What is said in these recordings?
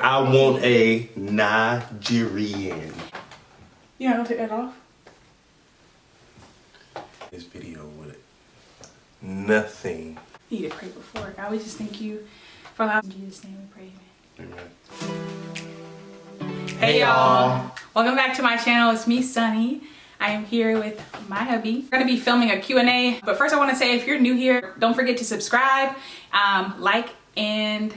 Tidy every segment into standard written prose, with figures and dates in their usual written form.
I want a Nigerian. You not gonna take that off? This video with nothing. You need to pray before. God, we just thank you for allowing in Jesus' name we pray, amen. Amen. Hey y'all. Welcome back to my channel. It's me, Sunny. I am here with my hubby. We're gonna be filming a Q&A, but first I wanna say if you're new here, don't forget to subscribe, like, and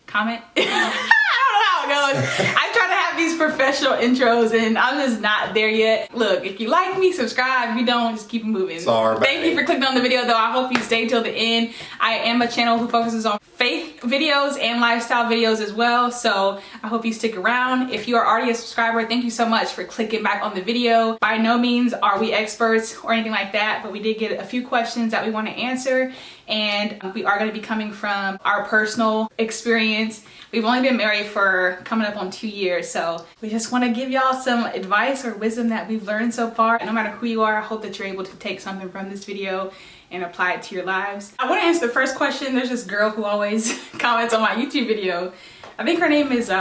comment. I don't know how it goes. I try to have these professional intros and I'm just not there yet. Look, if you like me, subscribe. If you don't, just keep it moving. Sorry. Thank you for clicking on the video though. I hope you stay till the end. I am a channel who focuses on faith videos and lifestyle videos as well. So I hope you stick around. If you are already a subscriber, thank you so much for clicking back on the video. By no means are we experts or anything like that, but we did get a few questions that we want to answer. And we are going to be coming from our personal experience. We've only been married for coming up on 2 years, so we just want to give y'all some advice or wisdom that we've learned so far. No matter who you are, I hope that you're able to take something from this video and apply it to your lives. I want to answer the first question. There's this girl who always comments on my YouTube video. I think her name is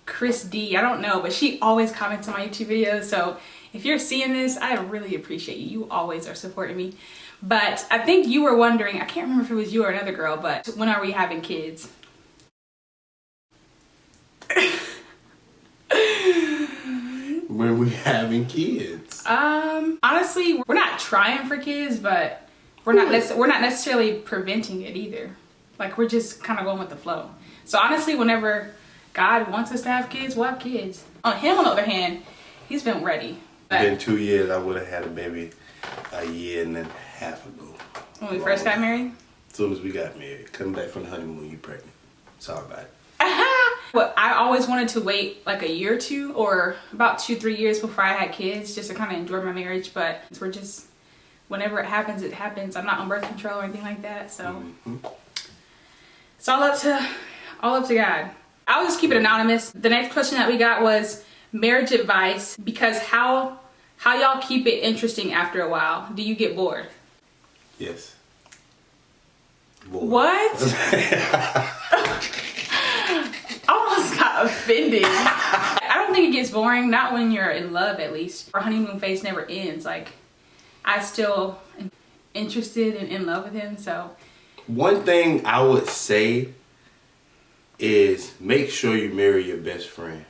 Chris D. I don't know, but she always comments on my YouTube videos. So if you're seeing this, I really appreciate you. You always are supporting me. But I think you were wondering, I can't remember if it was you or another girl, but when are we having kids? When we having kids? Honestly, we're not trying for kids, but we're not necessarily preventing it either. Like, we're just kind of going with the flow. So honestly, whenever God wants us to have kids, we'll have kids. On him, on the other hand, he's been ready. But been 2 years. I would have had a baby a year and a half ago. When we first got married? As soon as we got married. Coming back from the honeymoon, you pregnant. Sorry about it. Well, I always wanted to wait like a year or two, or about 2-3 years before I had kids, just to kind of enjoy my marriage. But we're just, whenever it happens, it happens. I'm not on birth control or anything like that, so it's all up to God. I'll just keep it anonymous. The next question that we got was marriage advice, because how y'all keep it interesting after a while? Do you get bored? Yes. Bored. What? I almost got offended. I don't think it gets boring, not when you're in love at least. Our honeymoon phase never ends. Like, I still am interested and in love with him, so. One thing I would say is make sure you marry your best friend.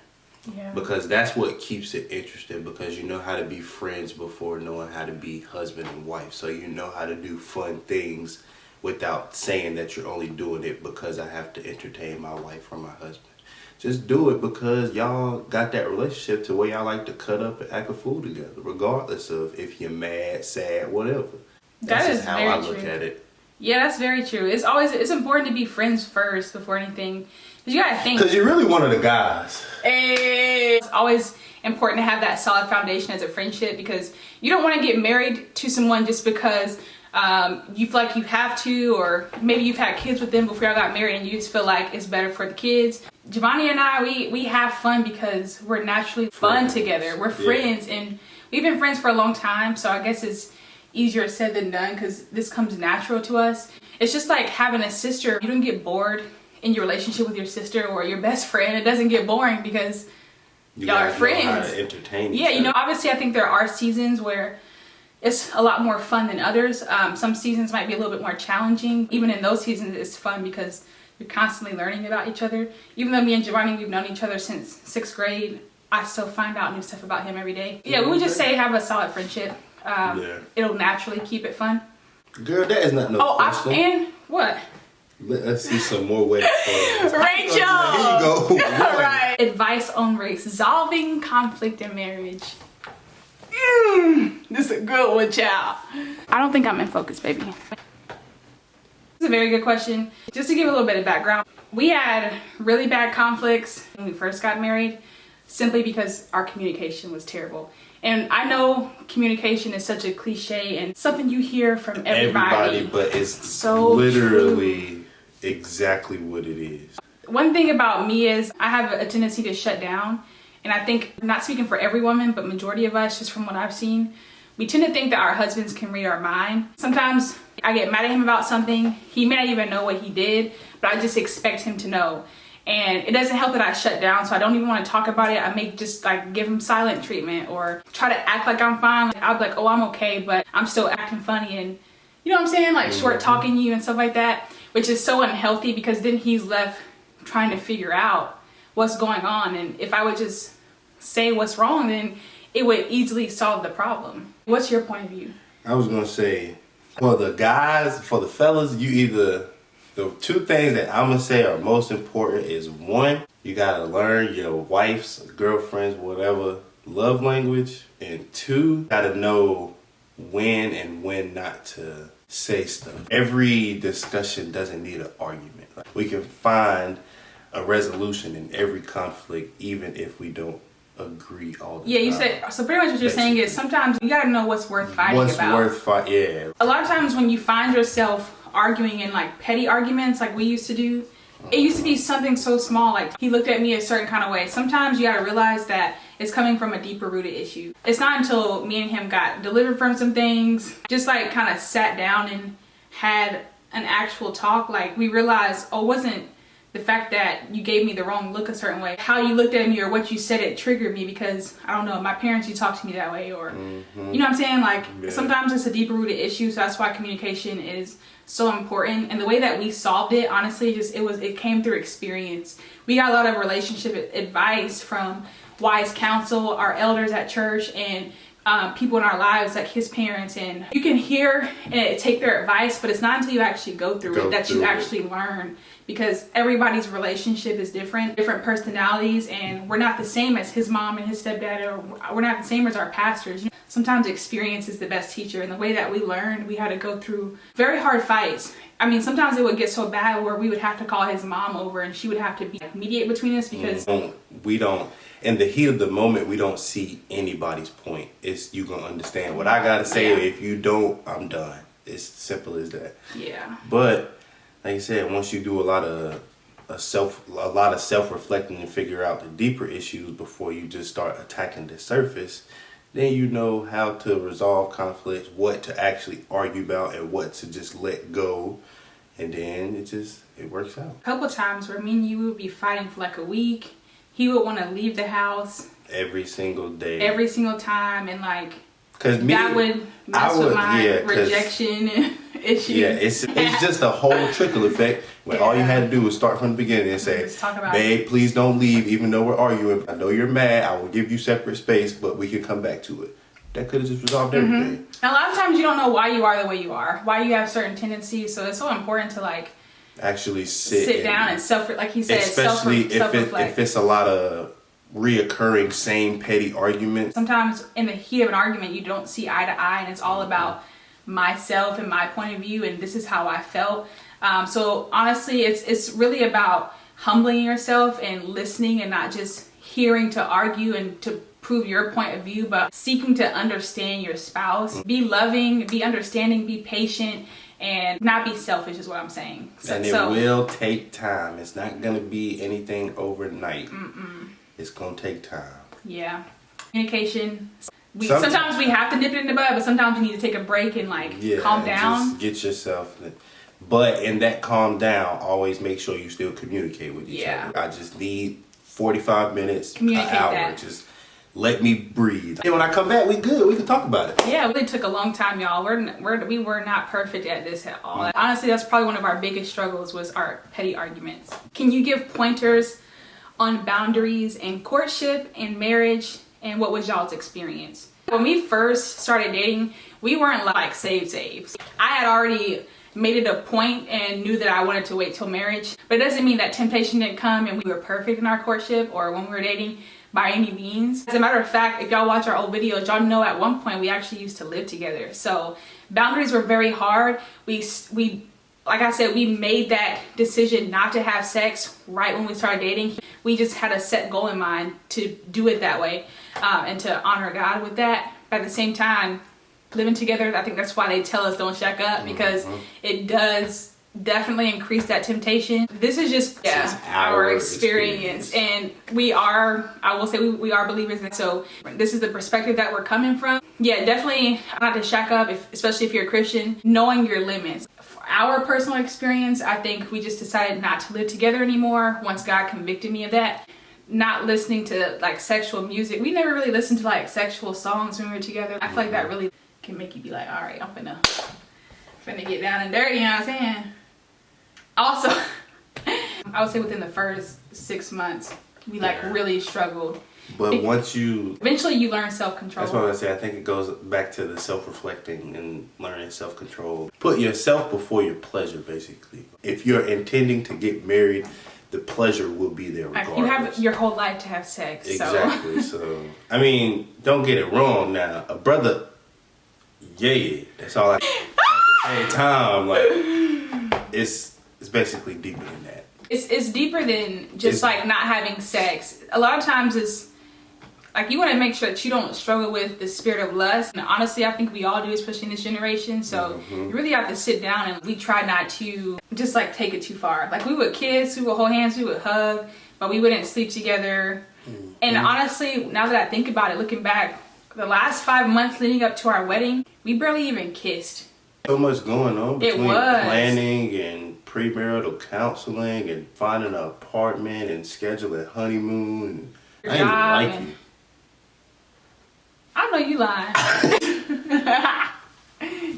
Yeah. Because that's what keeps it interesting, because you know how to be friends before knowing how to be husband and wife. So you know how to do fun things without saying that you're only doing it because I have to entertain my wife or my husband. Just do it because y'all got that relationship to where y'all like to cut up and act a fool together, regardless of if you're mad, sad, whatever. That's just how I look at it. Yeah, that's very true. It's important to be friends first before anything. Because you gotta think. Because you're really one of the guys. Hey, it's always important to have that solid foundation as a friendship, because you don't want to get married to someone just because you feel like you have to, or maybe you've had kids with them before y'all got married and you just feel like it's better for the kids. Giovanni and I, we have fun because we're naturally fun together. We're friends, and we've been friends for a long time, so I guess it's easier said than done because this comes natural to us. It's just like having a sister. You don't get bored in your relationship with your sister or your best friend. It doesn't get boring because y'all are friends. Know how to entertain each other. You know, other. obviously I think there are seasons where it's a lot more fun than others. Some seasons might be a little bit more challenging. Even in those seasons, it's fun because you're constantly learning about each other. Even though me and Giovanni, we've known each other since 6th grade, I still find out new stuff about him every day. Yeah, we would just say have a solid friendship. It'll naturally keep it fun. Girl, that is not no question. And what? Let's see some more ways. Rachel! Here you go. All right. Advice on resolving conflict in marriage. This is a good one, child. I don't think I'm in focus, baby. This is a very good question. Just to give a little bit of background, we had really bad conflicts when we first got married, simply because our communication was terrible. And I know communication is such a cliche and something you hear from everybody, but it's so literally exactly what it is. One thing about me is I have a tendency to shut down. And I think, not speaking for every woman, but majority of us, just from what I've seen, we tend to think that our husbands can read our mind. Sometimes I get mad at him about something. He may not even know what he did, but I just expect him to know. And it doesn't help that I shut down, so I don't even want to talk about it. I may just like give him silent treatment or try to act like I'm fine. Like, I'll be like, oh, I'm okay, but I'm still acting funny and you know what I'm saying? Like short talking you and stuff like that, which is so unhealthy because then he's left trying to figure out what's going on. And if I would just say what's wrong, then it would easily solve the problem. What's your point of view? I was gonna say, for the guys, for the fellas, you either, the two things that I'm gonna say are most important is one, you gotta learn your wife's, girlfriend's, whatever, love language. And two, you gotta know when and when not to say stuff. Every discussion doesn't need an argument. Like, we can find a resolution in every conflict, even if we don't agree all the time. Yeah, you said, so pretty much what you're saying is sometimes you gotta know what's worth fighting about. What's worth fighting, yeah. A lot of times when you find yourself arguing in like petty arguments like we used to do, it used to be something so small, like he looked at me a certain kind of way. Sometimes you gotta realize that it's coming from a deeper rooted issue. It's not until me and him got delivered from some things, just like kind of sat down and had an actual talk, like we realized, oh, it wasn't the fact that you gave me the wrong look a certain way. How you looked at me or what you said, it triggered me because, I don't know, my parents, you talk to me that way, or, you know what I'm saying? Like, sometimes it's a deeper rooted issue, so that's why communication is so important. And the way that we solved it, honestly, it came through experience. We got a lot of relationship advice from wise counsel, our elders at church, and people in our lives, like his parents, and you can hear and take their advice, but it's not until you actually go through it that you actually learn, because everybody's relationship is different personalities, and we're not the same as his mom and his stepdad, or we're not the same as our pastors. Sometimes experience is the best teacher, and the way that we learned, we had to go through very hard fights. I mean, sometimes it would get so bad where we would have to call his mom over and she would have to mediate between us, because we don't, in the heat of the moment, we don't see anybody's point. It's, you gonna understand what I gotta say. If you don't, I'm done. It's simple as that. Yeah. But like I said, once you do a lot of self-reflecting and figure out the deeper issues before you just start attacking the surface, then you know how to resolve conflicts, what to actually argue about, and what to just let go. And then it works out. A couple times where me and you would be fighting for like a week. He would want to leave the house every single day, every single time, and like that would mess with my rejection issues. Yeah, it's just a whole trickle effect. When all you had to do was start from the beginning and say, "Babe, please don't leave, even though we're arguing. I know you're mad. I will give you separate space, but we can come back to it." That could have just resolved everything. And a lot of times you don't know why you are the way you are, why you have certain tendencies. So it's so important to like actually sit down and like he said, especially if it's a lot of reoccurring same petty arguments. Sometimes in the heat of an argument you don't see eye to eye, and it's all about myself and my point of view, and this is how I felt. So honestly, it's really about humbling yourself and listening, and not just hearing to argue and to prove your point of view, but seeking to understand your spouse. Be loving, be understanding, be patient, and not be selfish is what I'm saying. And it will take time. It's not going to be anything overnight. It's going to take time. Yeah. Communication. Sometimes we have to nip it in the bud, but sometimes you need to take a break and like calm down. Just get yourself. But in that calm down, always make sure you still communicate with each other. I just need 45 minutes, an hour. Just let me breathe. And when I come back, we good. We can talk about it. Yeah, it really took a long time, y'all. We were not perfect at this at all. Honestly, that's probably one of our biggest struggles, was our petty arguments. Can you give pointers on boundaries in courtship and marriage, and what was y'all's experience? When we first started dating, we weren't like saves. I had already made it a point and knew that I wanted to wait till marriage, but it doesn't mean that temptation didn't come and we were perfect in our courtship or when we were dating, by any means. As a matter of fact, if y'all watch our old videos, y'all know at one point we actually used to live together. So boundaries were very hard. We like I said, we made that decision not to have sex right when we started dating. We just had a set goal in mind to do it that way, and to honor God with that. But at the same time, living together, I think that's why they tell us don't shack up, because it does definitely increase that temptation. This is just our experience. And I will say we are believers, and so this is the perspective that we're coming from. Yeah, definitely not to shack up, especially if you're a Christian, knowing your limits. For our personal experience, I think we just decided not to live together anymore once God convicted me of that. Not listening to like sexual music. We never really listened to like sexual songs when we were together. I feel like that really can make you be like, all right, I'm finna get down and dirty, you know what I'm saying? Also, I would say within the first 6 months, we like really struggled. But eventually you learn self-control. That's what I say. I think it goes back to the self-reflecting and learning self-control. Put yourself before your pleasure, basically. If you're intending to get married, the pleasure will be there regardless. You have your whole life to have sex. Exactly. So, I mean, don't get it wrong now. A brother, yeah, that's all I. At the same time, like, it's basically deeper than that. It's deeper than just like not having sex. A lot of times it's like you want to make sure that you don't struggle with the spirit of lust. And honestly, I think we all do, especially in this generation. So you really have to sit down, and we try not to just like take it too far. Like we would kiss, we would hold hands, we would hug, but we wouldn't sleep together. And honestly, now that I think about it, looking back, the last 5 months leading up to our wedding, we barely even kissed. So much going on between planning and pre-marital counseling and finding an apartment and scheduling honeymoon. I didn't like you. I know you lying.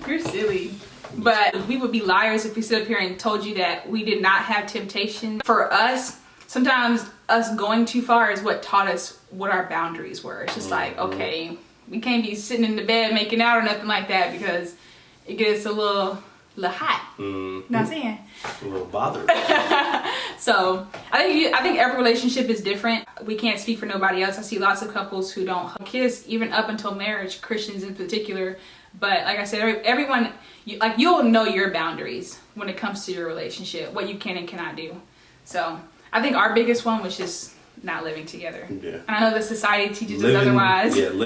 You're silly. But we would be liars if we stood up here and told you that we did not have temptation. For us, sometimes us going too far is what taught us what our boundaries were. It's just like, okay, we can't be sitting in the bed making out or nothing like that because it gets a little hot. You know what I'm saying? A little bothered. So I think every relationship is different. We can't speak for nobody else. I see lots of couples who don't kiss even up until marriage, Christians in particular. But like I said, everyone, you'll know your boundaries when it comes to your relationship, what you can and cannot do. So I think our biggest one was just not living together. Yeah. And I know the society teaches us otherwise. Yeah.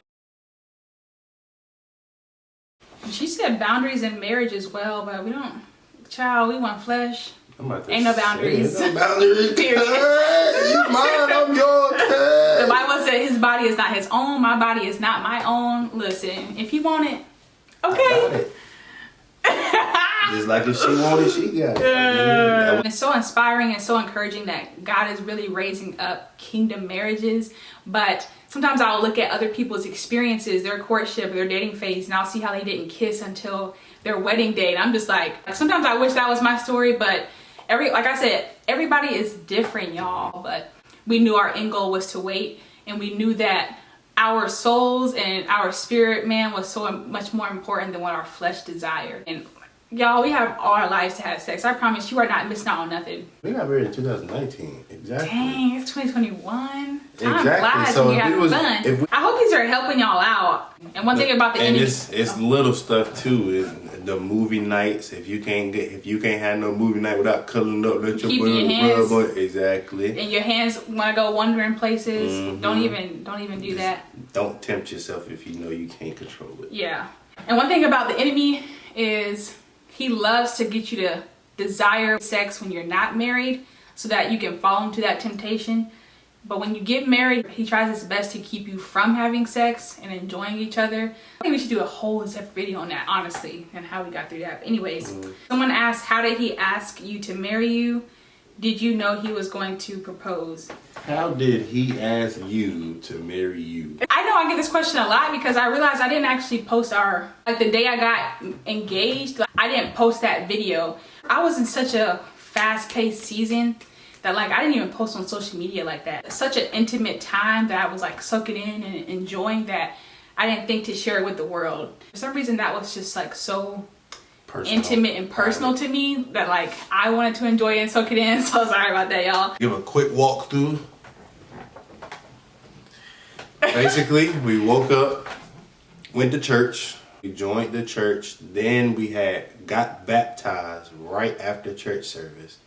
She said boundaries in marriage as well, but we don't. Child, we want flesh. Ain't no boundaries. Ain't no boundaries. Period. You mine, I'm yours. The Bible said his body is not his own. My body is not my own. Listen, if you want it, okay. Just like if she wanted, she got it. It's so inspiring and so encouraging that God is really raising up kingdom marriages. But sometimes I'll look at other people's experiences, their courtship, their dating phase, and I'll see how they didn't kiss until their wedding day. And I'm just like sometimes I wish that was my story, but like I said, everybody is different, y'all. But we knew our end goal was to wait, and we knew that our souls and our spirit man was so much more important than what our flesh desired. And y'all, we have all our lives to have sex. I promise you are not missing out on nothing. We got married in 2019. Exactly. Dang, it's 2021. Time exactly. flies So when you're having fun. I hope these are helping y'all out. And one thing about the enemy, it's little stuff too. Is the movie nights. If you can't have no movie night without cuddling up, let your hands on. Exactly. And your hands want to go wandering places. Don't even do that. Don't tempt yourself if you know you can't control it. Yeah. And one thing about the enemy is he loves to get you to desire sex when you're not married so that you can fall into that temptation. But when you get married, he tries his best to keep you from having sex and enjoying each other. I think we should do a whole separate video on that, honestly, and how we got through that. But anyways, someone asked, how did he ask you to marry you? Did you know he was going to propose? How did he ask you to marry you? I know I get this question a lot because I realized I didn't actually post the day I got engaged, I didn't post that video. I was in such a fast-paced season that I didn't even post on social media like that. Such an intimate time that I was soaking in and enjoying that I didn't think to share it with the world. For some reason that was just so personal, intimate and personal to me that I wanted to enjoy it and soak it in. So sorry about that, y'all. Give a quick walkthrough. Basically, we woke up, went to church, we joined the church, then we got baptized right after church service.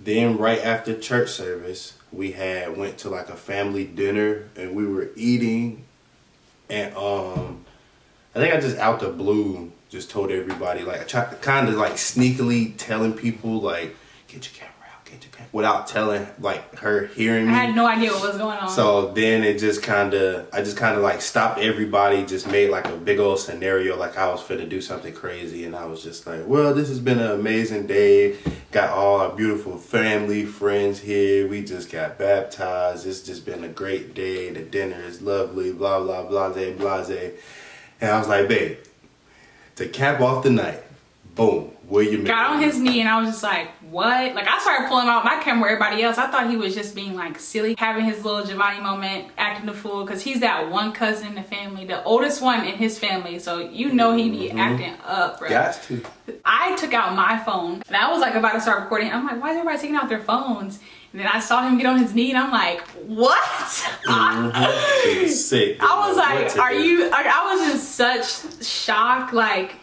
Then right after church service, we went to a family dinner and we were eating, and I think I just out the blue just told everybody, like, kind of like sneakily telling people, like, get your camera out, get your camera, without telling, like, her hearing me. I had no idea what was going on. So then I just kind of like stopped everybody, just made like a big old scenario, like I was finna do something crazy. And I was just like, well, this has been an amazing day. Got all our beautiful family, friends here. We just got baptized. It's just been a great day. The dinner is lovely, blah, blah, blase, blase. And I was like, babe, to cap off the night, boom, William got on his knee and I was just like, what? Like, I started pulling out my camera, everybody else. I thought he was just being like silly, having his little Giovanni moment, acting the fool, because he's that one cousin in the family, the oldest one in his family. So you know he be acting up, bro. Got to. I took out my phone and I was like about to start recording. I'm like, why is everybody taking out their phones? And then I saw him get on his knee and I'm like, what? Sick. I was like, are you, like, I was in such shock. Like,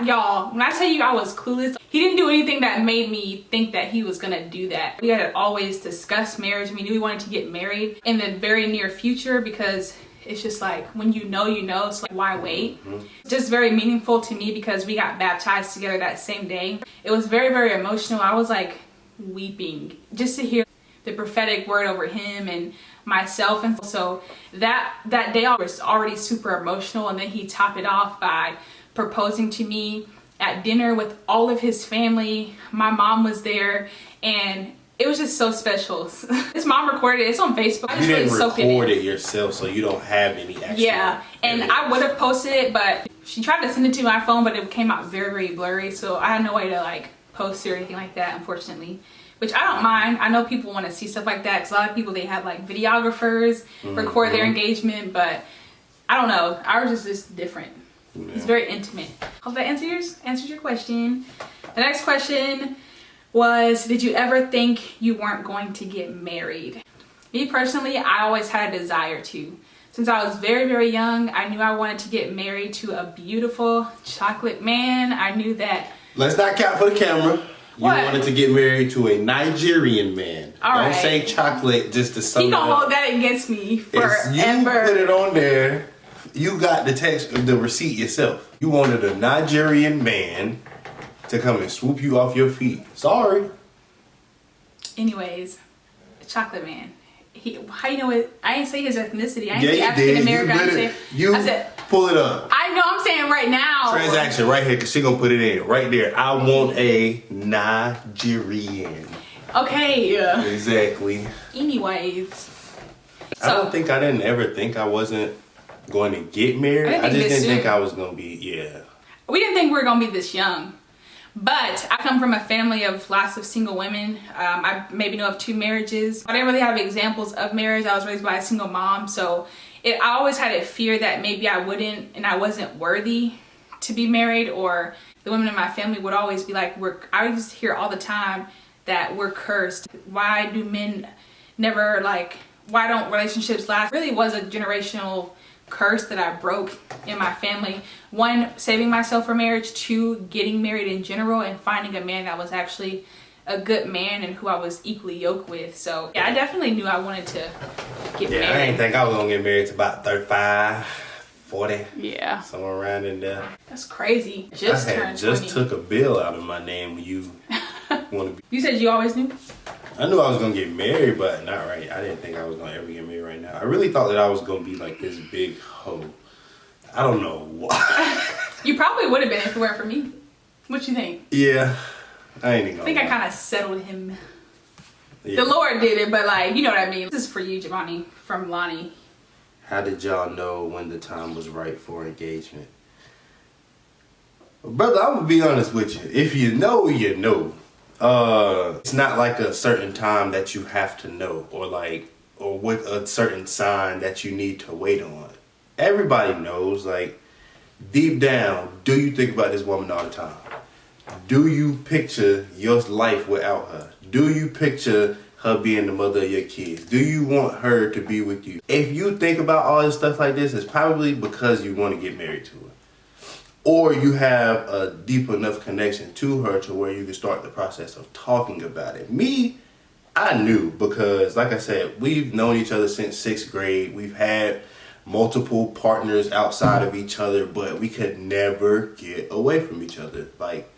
y'all, when I tell you I was clueless, he didn't do anything that made me think that he was gonna do that. We had always discussed marriage. We knew we wanted to get married in the very near future, because it's just like, when you know, so like, why wait? Just very meaningful to me because we got baptized together that same day. It was very, very emotional. I was like weeping just to hear the prophetic word over him and myself. And so that day I was already super emotional, and then he topped it off by proposing to me at dinner with all of his family. My mom was there, and it was just so special. His mom recorded it. It's on Facebook. You didn't record it yourself, so you don't have any actual and evidence. I would have posted it, but she tried to send it to my phone, but it came out very, very blurry, so I had no way to like post it or anything like that, unfortunately. Which I don't mind. I know people want to see stuff like that, because a lot of people, they have like videographers record their engagement, but I don't know. Ours is just different. Yeah. It's very intimate. Hope that answers your question. The next question was, did you ever think you weren't going to get married? Me personally, I always had a desire to. Since I was very, very young, I knew I wanted to get married to a beautiful chocolate man. I knew that. Let's not count for the camera. You What? wanted to get married to a Nigerian man. All Don't right. say chocolate just to sum He it gonna up. hold that against me forever. You put it on there. You got the receipt yourself. You wanted a Nigerian man to come and swoop you off your feet. Sorry. Anyways, chocolate man. How you know it? I didn't say his ethnicity. I didn't Yeah, say you African did. American. I said, pull it up. I know. I'm saying right now. Transaction right here, because she gonna put it in right there. I want a Nigerian. Okay. Exactly. Anyways. I didn't ever think I wasn't going to get married. I just didn't think I was going to be, We didn't think we were going to be this young. But I come from a family of lots of single women. I maybe know of 2 marriages. I didn't really have examples of marriage. I was raised by a single mom. So I always had a fear that maybe I wouldn't and I wasn't worthy to be married. Or the women in my family would always be like, I would just hear all the time that we're cursed. Why do men never why don't relationships last? It really was a generational curse that I broke in my family. 1, saving myself for marriage. 2, getting married in general and finding a man that was actually a good man and who I was equally yoked with. So yeah, I definitely knew I wanted to get married. I didn't think I was going to get married to about 35, 40. Yeah. Somewhere around in there. That's crazy. I Just had turned just 20. took a bill out of my name when you want to be. You said you always knew? I knew I was going to get married, but not right. I didn't think I was going to ever get married right now. I really thought that I was going to be like this big hoe. I don't know why. You probably would have been if it weren't for me. What you think? Yeah. I ain't even gonna I think I lie. kind of settled him. Yeah. The Lord did it, but you know what I mean. This is for you, Giovanni, from Lonnie. How did y'all know when the time was right for engagement? Brother, I'm gonna be honest with you. If you know, you know. It's not like a certain time that you have to know, or with a certain sign that you need to wait on. Everybody knows, deep down, do you think about this woman all the time? Do you picture your life without her? Do you picture her being the mother of your kids? Do you want her to be with you? If you think about all this stuff like this, it's probably because you want to get married to her. Or you have a deep enough connection to her to where you can start the process of talking about it. Me, I knew because, like I said, we've known each other since 6th grade. We've had multiple partners outside of each other, but we could never get away from each other. Like,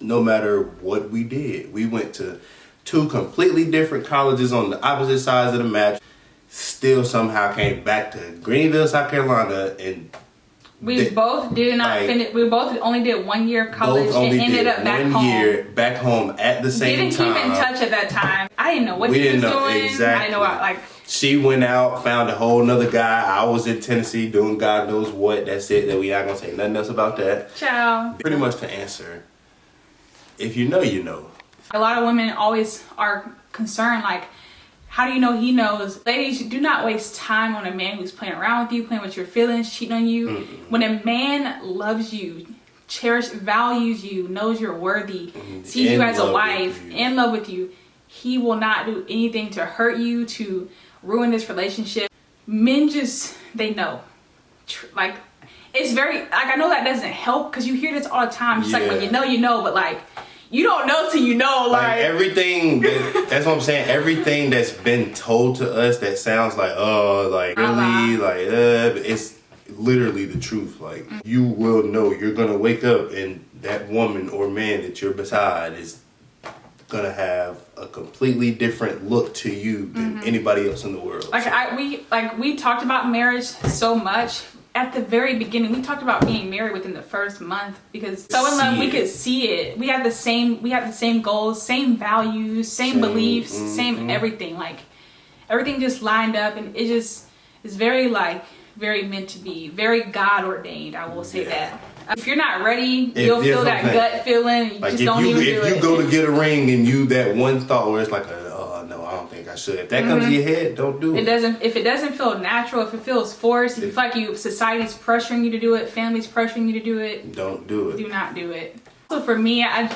no matter what we did, we went to 2 completely different colleges on the opposite sides of the map, still somehow came back to Greenville, South Carolina, and we both did not finish. We both only did 1 year of college and ended up back home. 1 year back home at the same time. Didn't keep in touch at that time. I didn't know what he was doing. Exactly. I didn't know what, like. She went out, found a whole nother guy. I was in Tennessee doing God knows what. That's it. That we not gonna say nothing else about that. Ciao. Pretty much to answer, if you know, you know. A lot of women always are concerned, like, how do you know he knows? Ladies, do not waste time on a man who's playing around with you, playing with your feelings, cheating on you. Mm-mm. When a man loves you, cherishes, values you, knows you're worthy, sees you as a wife, in love with you, he will not do anything to hurt you, to ruin this relationship. Men just, they know. Like, it's very, like, I know that doesn't help because you hear this all the time. Just like, when you know, but like, you don't know till you know. Like everything, that's what I'm saying. Everything that's been told to us that sounds like, oh, like, really, like, it's literally the truth. Like, you will know. You're going to wake up and that woman or man that you're beside is gonna have a completely different look to you than anybody else in the world. Like, we talked about marriage so much at the very beginning. We talked about being married within the first month because so in love we could see it. We had the same goals, same values, same beliefs, same everything. Like, everything just lined up, and it just is very meant to be, very God ordained. I will say that. If you're not ready, you'll feel that gut feeling. You just don't even do it. If you go to get a ring and you that one thought where it's like, oh no, I don't think I should. If that comes to your head, don't do it. If it doesn't feel natural, if it feels forced, if you feel like society's pressuring you to do it, family's pressuring you to do it, don't do it. Do not do it. So for me, I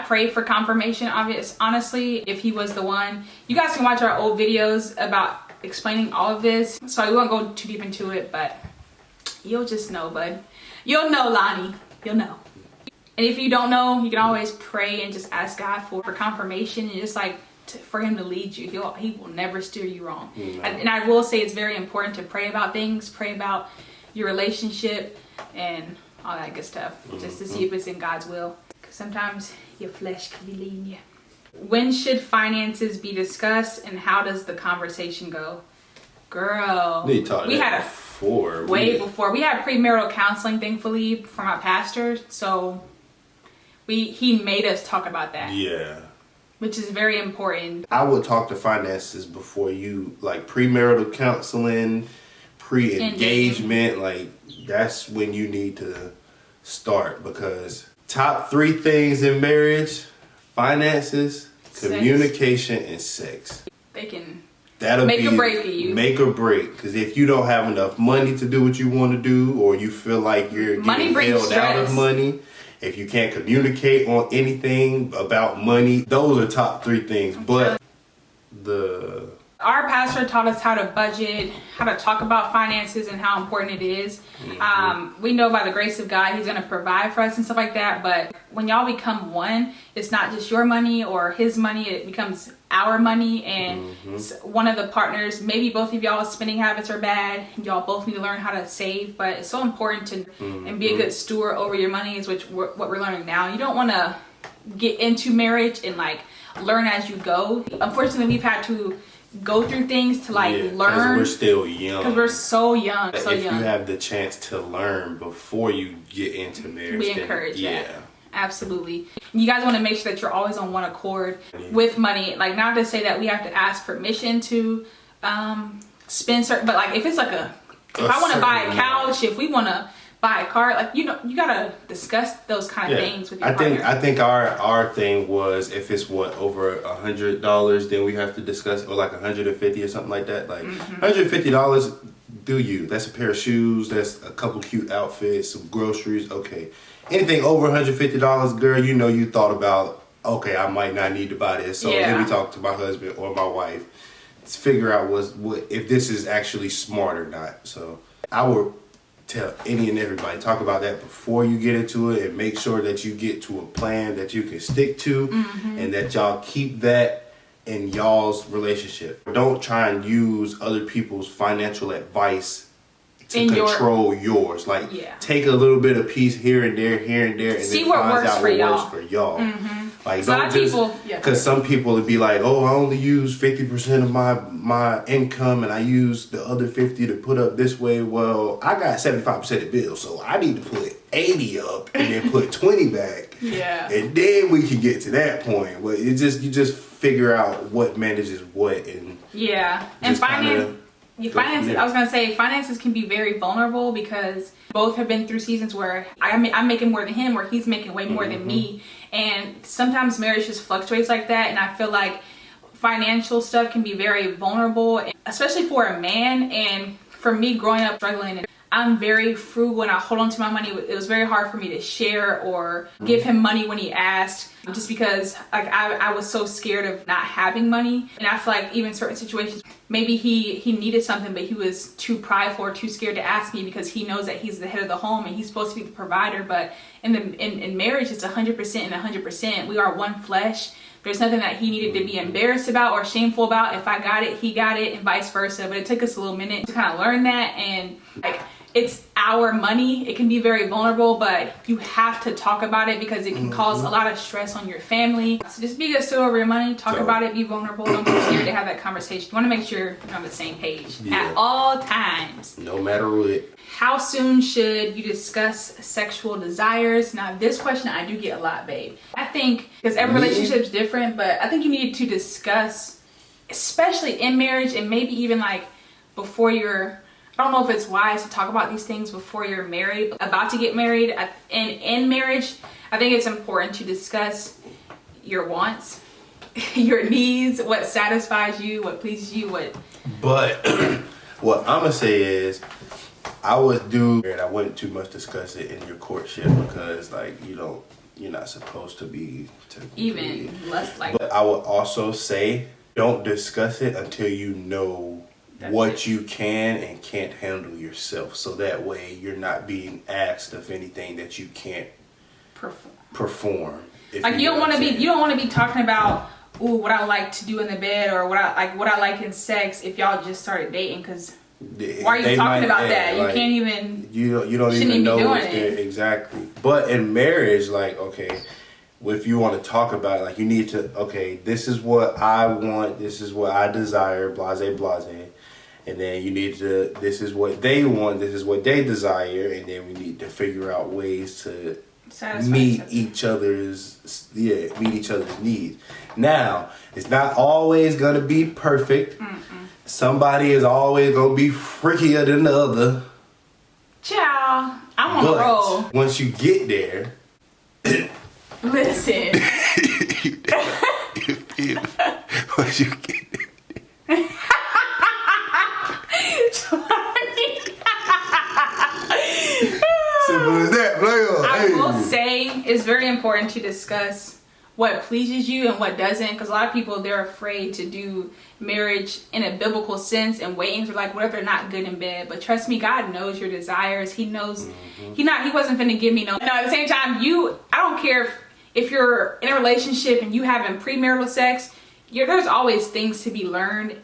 pray for confirmation. Honestly, if he was the one. You guys can watch our old videos about explaining all of this, so I won't go too deep into it, but you'll just know, bud. You'll know, Lonnie. You'll know. And if you don't know, you can always pray and just ask God for confirmation and just like for him to lead you. He will never steer you wrong. No. And I will say it's very important to pray about things, pray about your relationship and all that good stuff, just to see if it's in God's will. Because sometimes your flesh can be leading you. When should finances be discussed and how does the conversation go? Girl, we had before. We had premarital counseling, thankfully, from our pastor. So he made us talk about that. Yeah. Which is very important. I would talk to finances before you, like premarital counseling, pre-engagement. Like, that's when you need to start, because top 3 things in marriage: finances, communication, and sex. They can That'll make or break you. Make or break. Because if you don't have enough money to do what you want to do, or you feel like you're getting held out of money, if you can't communicate on anything about money, those are top 3 things. But our pastor taught us how to budget, how to talk about finances and how important it is. We know by the grace of God, he's going to provide for us and stuff like that. But when y'all become one, it's not just your money or his money. It becomes our money. And one of the partners, maybe both of y'all's spending habits are bad. Y'all both need to learn how to save. But it's so important to and be a good steward over your money, is what we're learning now. You don't want to get into marriage and like learn as you go. Unfortunately, we've had to go through things to like learn. Because we're still young. Because we're so young. If you have the chance to learn before you get into marriage, we encourage that. Absolutely. You guys want to make sure that you're always on one accord with money. Like, not to say that we have to ask permission to spend certain, but like if it's like if I want to buy a couch, if we want to buy a car, like, you gotta discuss those kind of things with your partner. I think our thing was, if it's over $100, then we have to discuss, or like $150 or something like that. Like $150, do you? That's a pair of shoes. That's a couple cute outfits, some groceries. Okay, anything over $150, girl, you thought about, okay, I might not need to buy this. So let me talk to my husband or my wife to figure out what if this is actually smart or not. So I would tell any and everybody, talk about that before you get into it, and make sure that you get to a plan that you can stick to, and that y'all keep that in y'all's relationship. Don't try and use other people's financial advice to control yours. Like, take a little bit of piece here and there, and see then what find works out for what y'all. works for y'all. Like, so don't just, because some people would be like, oh, I only use 50% of my income and I use the other 50 to put up this way. Well, I got 75% of bills, so I need to put 80 up and then put 20 back. Yeah. And then we can get to that point. But you just figure out what manages what, and and finances. I was gonna say finances can be very vulnerable because both have been through seasons where I'm making more than him, or he's making way more than me, and sometimes marriage just fluctuates like that. And I feel like financial stuff can be very vulnerable, especially for a man. And for me, growing up struggling, I'm very frugal and I hold on to my money. It was very hard for me to share or give him money when he asked, just because like I was so scared of not having money. And I feel like even certain situations, maybe he needed something, but he was too prideful or too scared to ask me because he knows that he's the head of the home and he's supposed to be the provider. But in marriage, it's 100% and 100%. We are one flesh. There's nothing that he needed to be embarrassed about or shameful about. If I got it, he got it, and vice versa. But it took us a little minute to kind of learn that. And like, it's our money. It can be very vulnerable, but you have to talk about it because it can cause a lot of stress on your family. So just be good steward over your money. Talk about it. Be vulnerable. Don't be scared to have that conversation. You want to make sure you're on the same page at all times. No matter what. How soon should you discuss sexual desires? Now, this question I do get a lot, babe. I think, because every relationship is different, but I think you need to discuss, especially in marriage and maybe even like before you're, I don't know if it's wise to talk about these things before you're married, about to get married. And in marriage, I think it's important to discuss your wants, your needs, what satisfies you, what pleases you, what. But what I'm going to say is, I wouldn't too much discuss it in your courtship because, like, you're not supposed to be even less like. But I would also say, don't discuss it until you know what you can and can't handle yourself. So that way you're not being asked of anything that you can't perform. Like, you don't want to be talking about, ooh, what I like to do in the bed or what I like in sex if y'all just started dating, because why are you talking about that? Like, you can't even. You don't even know if they're exactly. But in marriage, like, okay, if you want to talk about it, like, you need to, okay, this is what I want, this is what I desire, blase, blase. And then you need to, this is what they want, this is what they desire, and then we need to figure out ways to meet each other's needs. Now, it's not always gonna be perfect. Somebody is always gonna be freakier than the other. Ciao. I'm on a roll. Once you get there, listen. Once you get there. Simple as that, I will say it's very important to discuss what pleases you and what doesn't, because a lot of people, they're afraid to do marriage in a biblical sense and waiting for, like, what if they're not good in bed. But trust me, God knows your desires. He knows. He wasn't finna give me no. No, at the same time, I don't care if you're in a relationship and you having premarital sex, there's always things to be learned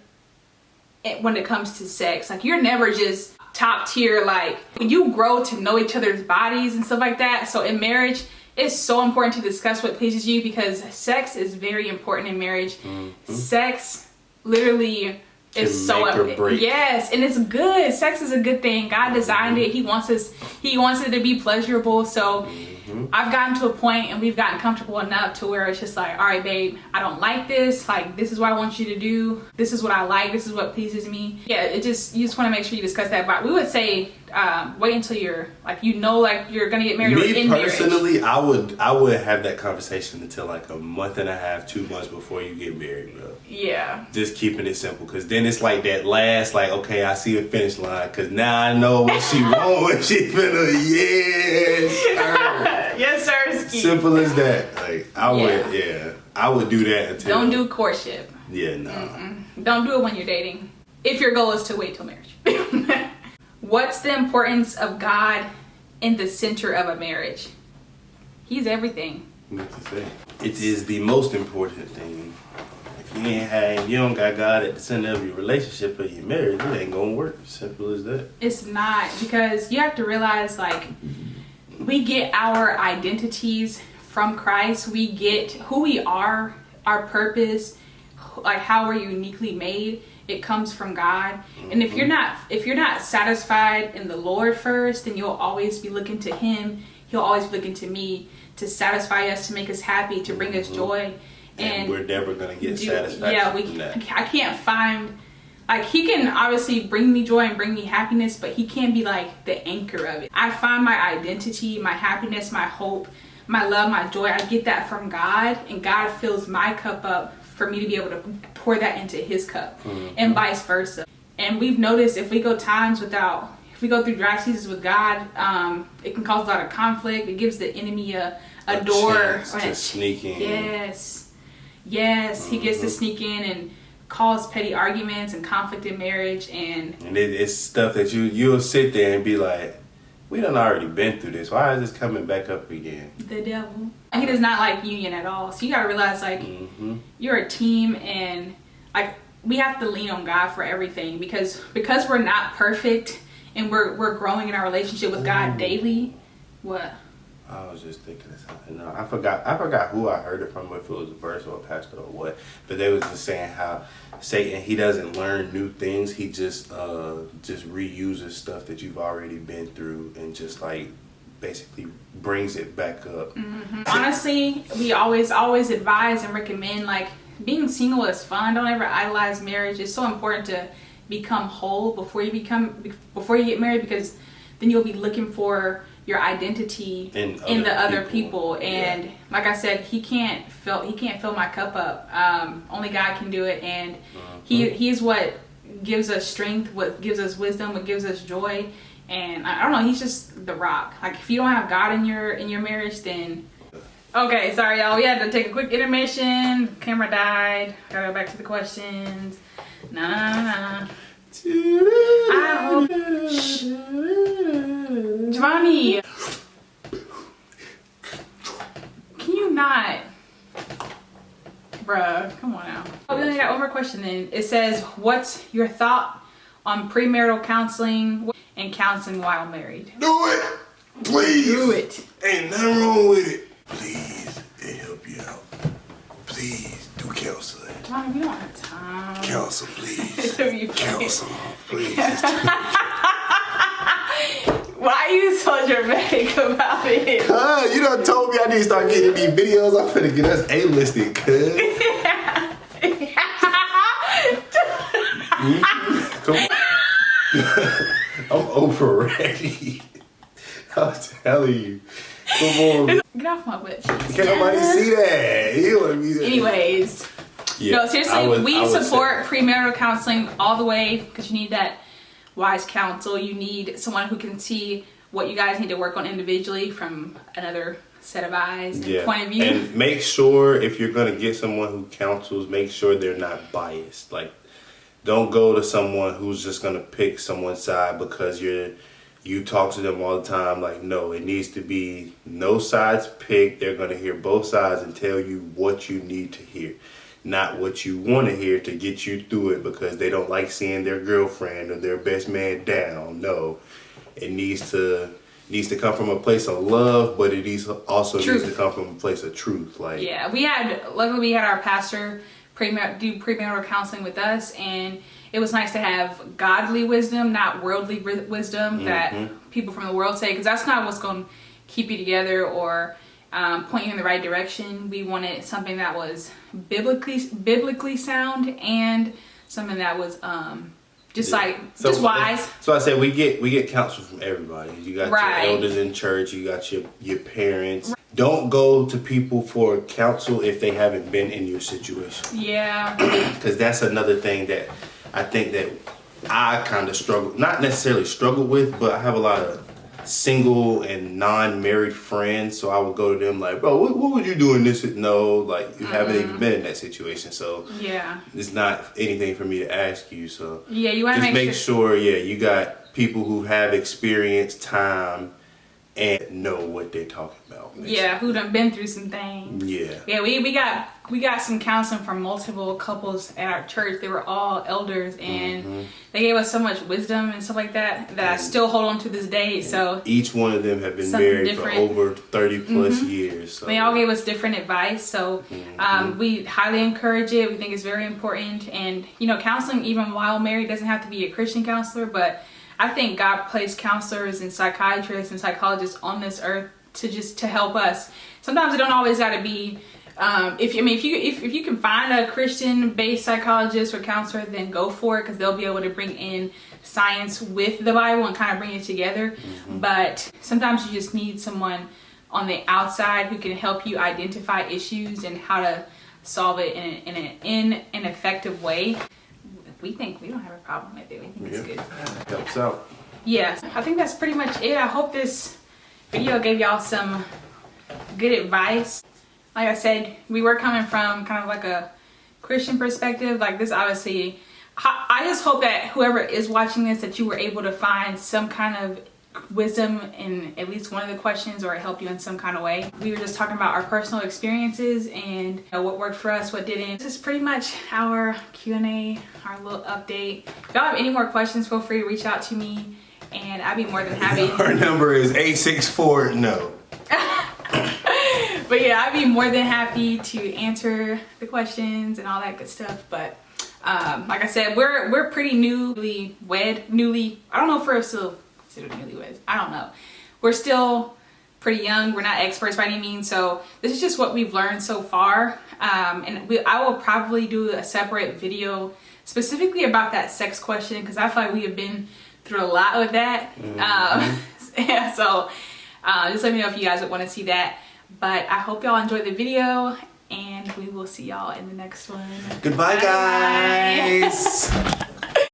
when it comes to sex. Like, you're never just top tier. Like, when you grow to know each other's bodies and stuff like that. So in marriage, it's so important to discuss what pleases you, because sex is very important in marriage. Sex literally is so important. Yes, and it's good. Sex is a good thing. God designed it. He wants it to be pleasurable. So I've gotten to a point and we've gotten comfortable enough to where it's just like, all right, babe, I don't like this. Like, this is what I want you to do. This is what I like. This is what pleases me. Yeah, you just want to make sure you discuss that. But we would say, wait until you're like, you're gonna get married. Me personally, I would have that conversation until like a month and a half, 2 months before you get married, bro. Yeah. Just keeping it simple, because then it's like that last, like, okay, I see a finish line, because now I know what she wants, what she finna, yes, sir. Simple as that. Like, I would do that until. Don't do courtship. Yeah, no. Don't do it when you're dating. If your goal is to wait till marriage. What's the importance of God in the center of a marriage? He's everything. What to say? It is the most important thing. You don't got God at the center of your relationship or your marriage, it ain't gonna work. Simple as that. It's not, because you have to realize, like, we get our identities from Christ. We get who we are, our purpose, like how we're uniquely made. It comes from God. And if you're not satisfied in the Lord first, then you'll always be looking to Him. He'll always be looking to me to satisfy us, to make us happy, to bring us joy. And we're never gonna get satisfaction. Yeah, I can't find, like, He can obviously bring me joy and bring me happiness, but He can't be like the anchor of it. I find my identity, my happiness, my hope, my love, my joy. I get that from God, and God fills my cup up for me to be able to pour that into His cup, and vice versa. And we've noticed if we go through dry seasons with God, it can cause a lot of conflict. It gives the enemy a door to sneak in. Yes, he gets to sneak in and cause petty arguments and conflict in marriage, and it's stuff that you'll sit there and be like, we done already been through this. Why is this coming back up again? The devil. He does not like union at all. So you gotta realize, like, you're a team, and like we have to lean on God for everything, because we're not perfect, and we're growing in our relationship with God daily. What? I was just thinking of something. No, I forgot who I heard it from, if it was a verse or a pastor or what. But they was just saying how Satan, he doesn't learn new things. He just reuses stuff that you've already been through, and just like basically brings it back up. Honestly, we always advise and recommend, like, being single is fun. Don't ever idolize marriage. It's so important to become whole before you get married, because then you'll be looking for your identity in the other people. And like I said, he can't fill my cup up. Only God can do it, and he's what gives us strength, what gives us wisdom, what gives us joy. And I don't know, he's just the rock. Like, if you don't have God in your marriage, then okay, sorry y'all, we had to take a quick intermission. Camera died. Gotta go back to the questions. Nah. Giovanni, can you not? Bruh, come on now. Oh, we only got one more question then. It says, what's your thought on premarital counseling and counseling while married? Do it! Please! Do it. Ain't nothing wrong with it. Please, it help you out. Please, do counseling. Giovanni, we don't have time. Counsel, please. Counsel, please. Why are you so dramatic about it? You done told me I need to start getting these videos. I'm finna get us A-listed, cuz. Come on. I'm over ready. I'm telling you. Come on. Get off my butt. Can't nobody see that. You don't want to be there. Anyways. Yeah, no, seriously, we support premarital counseling all the way, because you need that wise counsel. You need someone who can see what you guys need to work on individually from another set of eyes and point of view. And make sure, if you're going to get someone who counsels, make sure they're not biased. Like, don't go to someone who's just going to pick someone's side because you talk to them all the time. Like, no, it needs to be no sides picked. They're going to hear both sides and tell you what you need to hear, not what you want to hear to get you through it because they don't like seeing their girlfriend or their best man down. No, it needs to come from a place of love, but it also needs to come from a place of truth. Like, yeah, luckily we had our pastor do premarital counseling with us, and it was nice to have godly wisdom, not worldly wisdom that people from the world say, because that's not what's going to keep you together or point you in the right direction. We wanted something that was biblically sound, and something that was just wise. So I said we get counsel from everybody. You got your elders in church, you got your parents. Don't go to people for counsel if they haven't been in your situation. Yeah. Because that's another thing that I think that I kind of struggle, not necessarily struggle with, but I have a lot of single and non-married friends, so I would go to them like, bro, what would you do in this? No, like, you haven't even been in that situation, so yeah, it's not anything for me to ask you. So yeah, you want to make sure you got people who have experience, time, and know what they're talking about. Yeah, who done been through some things. Yeah, we got We got some counseling from multiple couples at our church. They were all elders, and they gave us so much wisdom and stuff like that I still hold on to this day. So each one of them have been married for over 30 plus years. So. They all gave us different advice. So we highly encourage it. We think it's very important. And, you know, counseling, even while married, doesn't have to be a Christian counselor, but I think God placed counselors and psychiatrists and psychologists on this earth to help us. Sometimes it don't always got to be. If you can find a Christian-based psychologist or counselor, then go for it, because they'll be able to bring in science with the Bible and kind of bring it together. But sometimes you just need someone on the outside who can help you identify issues and how to solve it in an effective way. We think we don't have a problem with it. We think it's good. Helps out. Yeah, I think that's pretty much it. I hope this video gave y'all some good advice. Like I said, we were coming from kind of like a Christian perspective. Like this, obviously, I just hope that whoever is watching this, that you were able to find some kind of wisdom in at least one of the questions, or it helped you in some kind of way. We were just talking about our personal experiences and, you know, what worked for us, what didn't. This is pretty much our Q&A, our little update. If y'all have any more questions, feel free to reach out to me, and I'd be more than happy. Our number is 864 no. But yeah, I'd be more than happy to answer the questions and all that good stuff. But like I said, we're pretty newly. I don't know if we're still considered newlyweds. I don't know. We're still pretty young. We're not experts by any means. So this is just what we've learned so far. And I will probably do a separate video specifically about that sex question, because I feel like we have been through a lot with that. Yeah, so just let me know if you guys would want to see that. But I hope y'all enjoyed the video, and we will see y'all in the next one. Goodbye, guys.